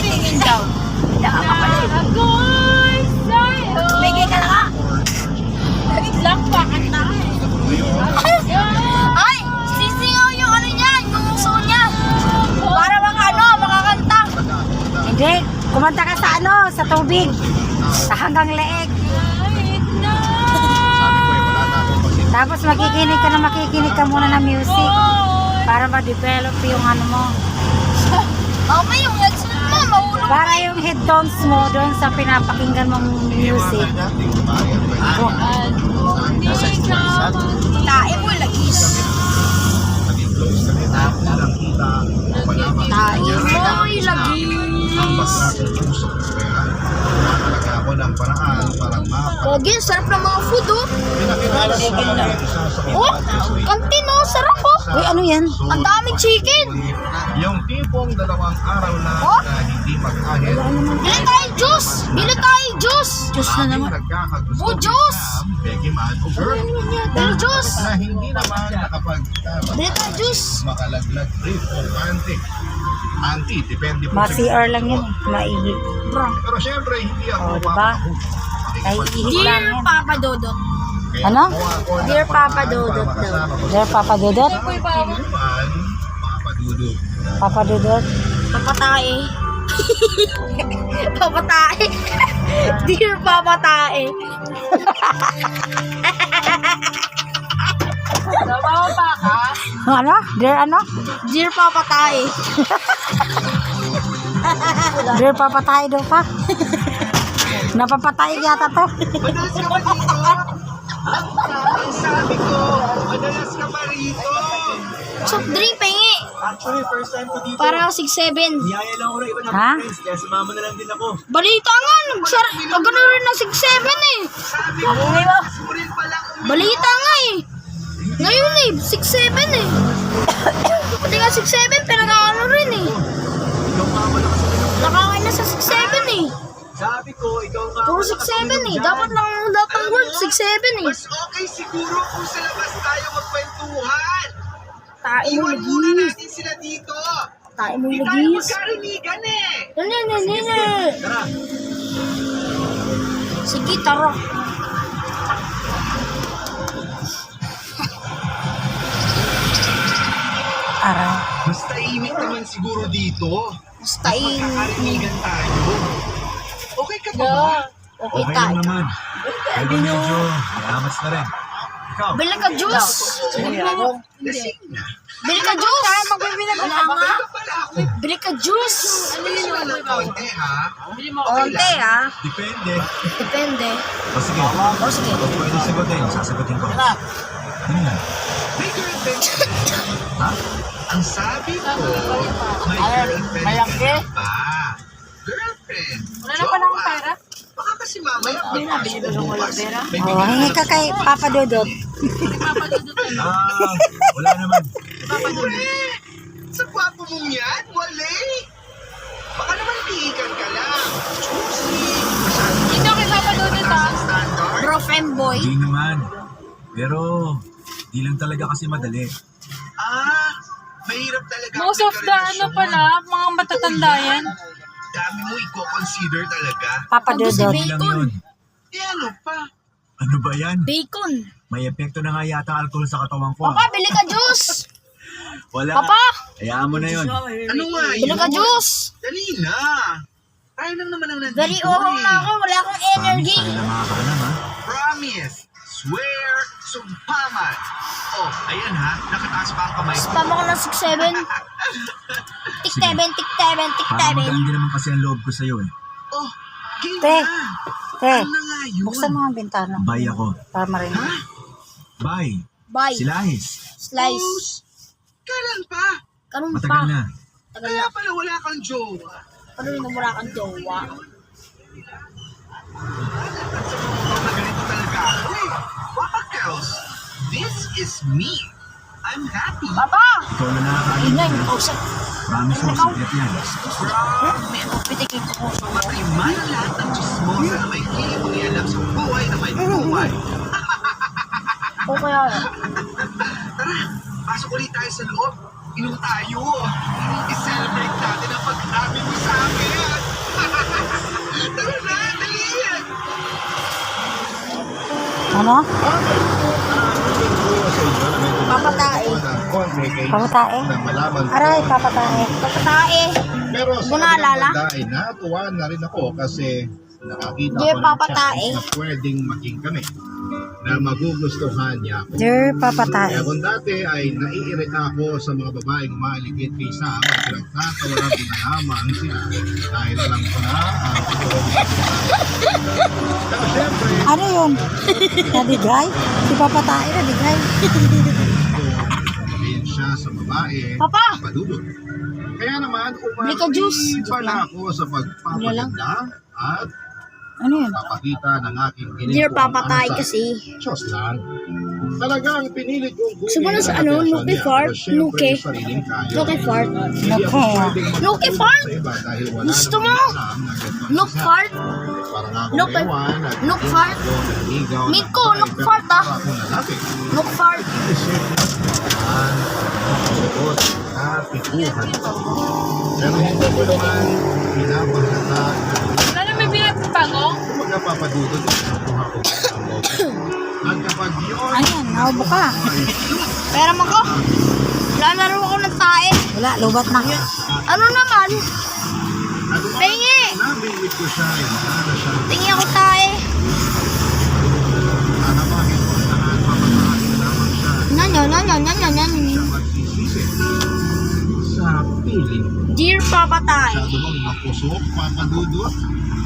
tingin daw. Nakakapalit. Tumigil ka na ka. Lang pa, kanta Ay! Sisingaw yung ano niya, yung uso niya. Para makakanta. Hindi, kumanta ka sa ano, sa tubig. Sa hanggang leeg. Tapos makikinig ka muna ng music. Para ma-develop yung ano mo. Okay, yung headset mo, mahulog. Para yung headphones mo doon sa pinapakinggan mong music. Tae mo, lagis. Tae mo, lagis. Ako ng paraan para Pogi, sarap ng mga food, oh. Oh, kantin, oh, sarap, oh. Uy, ano yan? Ang daming chicken. yung tipong 2 araw na Oh? na hindi mag-ahit. Bili tayo juice. Bili tayo juice. Juice na naman. Nagkakagusto Oh, juice. Becky man o girl Bili juice. na hindi naman Bili tayo juice. makalaglag brief o anti, depende po Ma-CR lang yun. Maihi. Pero syempre, hindi ako O, diba? Ay, ihip lang Dear yan. Papa Dodot. Ano? Dear Papa Dodot daw. There, Papa Dudot? Papa Dudut. Papa Dudot? Papatae. Papatae. Dear Papatae. Ano? There, ano? Dear Papatae. There, papatay daw pa. Napapatay yata to. Madalas ka ba dito? Sabi ko, madalas ka ba rito? Soft drink, pengi. Actually, first time ko dito. Para 6'7". Niyaya lang ako ng iba ng Ha? friends, kaya sumama na lang din ako. Balita nga, nagano rin ng 6'7" eh. Sabi ko, surin pa lang Balita nga eh. Ngayon eh, 6'7" eh. Pati nga 6'7", pero nakano rin eh. Ikaw nga malakas sa pinag- Nakakain na sa 6'7" eh. Sabi ko, ikaw nga Puro malakas 6'7" sa eh. pinag- Dapat lang ang word 6'7" eh. mas okay siguro kung sa labas tayo magkwentuhan. Tae mo Iwan muna lagis. natin sila dito. Tae mo Hindi tayo lagis. magkarinigan eh. Nene. Tara, Sige, tara. Araw. Mas tahimik naman siguro dito. Mas Mas taing. magkakarinigan tayo. Okay ka pa ba? Okay okay lang tayo. naman. Pero medyo malamats na rin. Ikaw, Bili ka juice. Lasing na. Bili ka juice. Wala nga. Pala ako. Bili ka juice. Lasing na ng konti ha. Onte ha. depende. Depende. O sige, O sige. kung pwede sagutin, sasagutin ko. Ano yan? May girlfriend ka. Ha? Ang sabi ko, may girlfriend ka na ba? Girlfriend. Wala na pa ng pera? Baka kasi mamaya pagpasok mo bukas. May Oh, bigyan hingi ka kay Papa Dudot. Ah, wala naman. Ure! Sa gwapo mong yan, wale! Baka naman pihikan ka lang. Juicy! Masyado kay Papa Dudut mataas ang standard. Bro, femboy. Hindi naman. Pero, di lang talaga kasi madali. Ah, mahirap talaga. ang Most of the ano pagkarelasyon. pala, mga matatanda yan. Dami mo i-consider talaga. Papa Dudot. Hindi lang yun. Eh ano pa? Ano ba yan? Bacon. May epekto na nga yata ang alcohol sa katawan ko. Papa, bili ka juice. Wala. Papa, Hayaan mo na yun. Ano nga yun? bili ka juice. Dali na. Tayo lang naman ang nandito. Very oral na ako. Wala akong energy. Promise tayo na makakaalam ha. Promise. Swear. Sumpaman. Oh, ayan ha. Nakataas pa ang kamay ko. Spam ako ng 6'7". Tik-7, tik-7, Parang tik-7. magaan din naman kasi ang loob ko sa'yo eh. Oh, game Te. na. Te, Ano na nga yun? buksan mo ang bintana. Bye ako. Para marinig. Ha? Bye. Bye. Silahis. Slice. Kailan pa? Ganun Matagal pa. na. Tagal Kaya na. pala wala kang jowa. Ano yung namura kang jowa? At sa mga na ganito talaga ako eh. Papa Kels, this is me. I'm happy. Papa! Ikaw na nakakain. Yun na yung kausap. Promise mo, secret yan. Pitikin ko po. Matriman ang lahat ng chismosa na may kilimang alam sa buhay na may buhay. O kaya, Tara, pasok ulit tayo sa loob. Inom tayo. I-celebrate natin ang pag-amin mo sa akin. Tara na, dali. Ano? Papatae. Papatae? Aray, papatae. Papatae. Pero sa Bunalala? kabilang natuwa na rin ako kasi nakakita Dear ko ng papatae. chance na pwedeng maging kami na magugustuhan niya ako. Dear papatae. Kaya kung dati ay naiirita ako sa mga babaeng umaligid kaysa ako, pinagtatawaran ko na lamang sila dahil alam ko na ang Pero syempre, Ano yun? Nadigay? Si papatae nadigay. sabihin siya sa babae, Papa! padudot. Kaya naman, Mika juice. pala ako sa pagpapaganda at Ano yun? papakita ng aking ginagawa. Dear papatae kasi. Diyos lang. Talagang pinilit kong kunin. Gusto mo na sa ano, ang Nuki atensyon Fart? niya, pero syempre, Nuki? sariling kaya. Nuki Fart? Hindi ako Nuki, ah. pwedeng Nuki magpapalito Fart? sa iba dahil wala Gusto namang mo? alam na ganito ang Nook isa. fart? Parang ako Nuki- ewan at Nook hindi fart? ako nanligaw ng Miko, babae, Nook pero fart, ah. para akong lalaki. Nook fart? Suot at pikuhan. Pero hindi ko naman pinapahalata Ano may pinagpago? kung magpapadudod at nakuha ko ang logo. At kapag yun, Ayan, naubo ka. Pera mo ko? Lalaro ako ng tae. Wala, lubat na. Ano naman? Tingi! nabingwit ko siya, ay wala na siya. Tingi ako tae. Tatapagin ko na lahat, papatakin na lamang siya. Nanyo. Magsisisi sa piling. Dear papatae. Masyado bang mapusok, papadudot?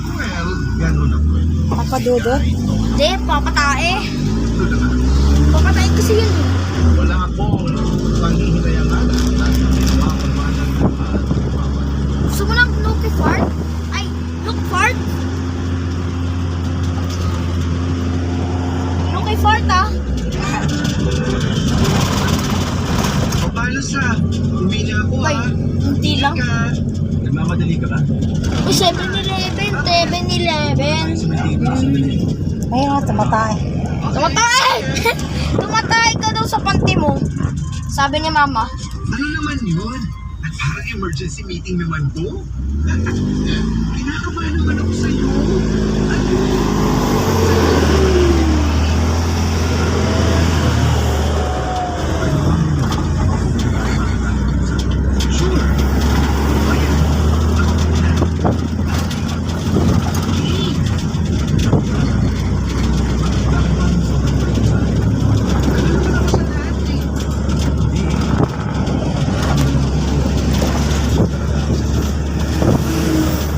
Well, gano'n na po. Papadudot. Dear papatae. Papatae kasi yun. Wala akong panghihinayang dahil ginawa ko naman ang Gusto mo ng Nuki fart? Ay, Nook fart? Nuki fart ah. Paano sa? Uwi na ako Ay, hindi lang. Nagmamadali ka ba? Uy, 7-Eleven, 7-Eleven. Ayun, oh, tumatay. Tumatay! Tumatay ka daw sa panty mo. Sabi niya mama. Ano naman yun? At parang emergency meeting naman to? Kinakabahan naman ako sa'yo.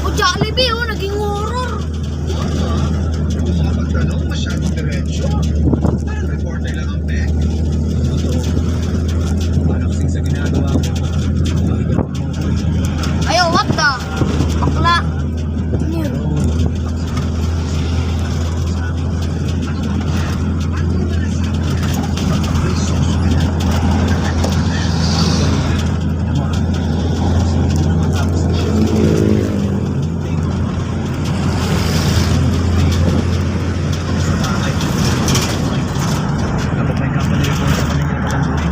O Jollibee oh, naging horror. Magtanong, masyadong diretso. Parang reporter lang ang pek. Parang kasing sa ginagawa ko. Ayaw, what the? Bakla. Ano yun? Dapat may company report sa kanila na katanduin.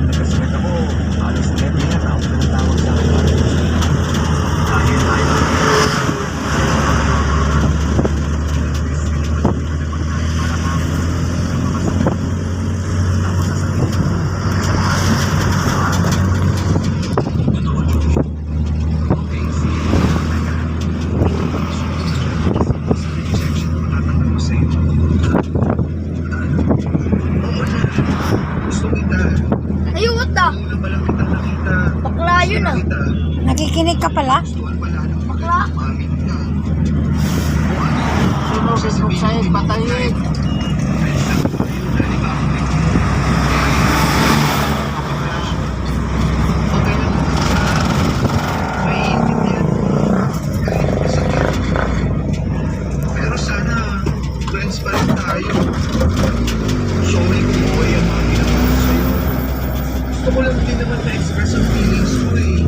Nagkasigat ako, alas 7 na, tapos pinatawag sa akin. Dahil tayo. Gusto kita. Ayaw, what the? Una pa lang kitang nakita. Bakla yun ah. Kita. Nakikinig ka pala? Gustuhan pala ng Bakla. umamin ka. Sino Facebook sa'yo? Patayin! Okay lang. Maiintindihan ko. Kahit masakit. Pero sana, friends pa rin tayo. Sorry kung buhay ang mga ginawa ko sa'yo. Gusto ko lang din naman na-express ang feelings ko eh.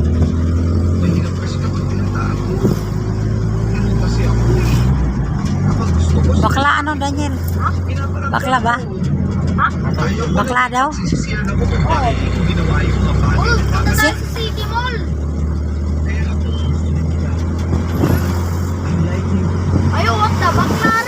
Mahirap kasi kapag tinatago. Ganun kasi ako eh. Kapag gusto ko, Bakla ano, Daniel? pinaparamdam Bakla ba? ko. Ha? Ayaw ko Bakla na daw? sisisiyan ako kung bakit ko ginawa yung mga bagay. Oh, punta tayo sa City Mall. Eh, ako, Ayaw, what the bakla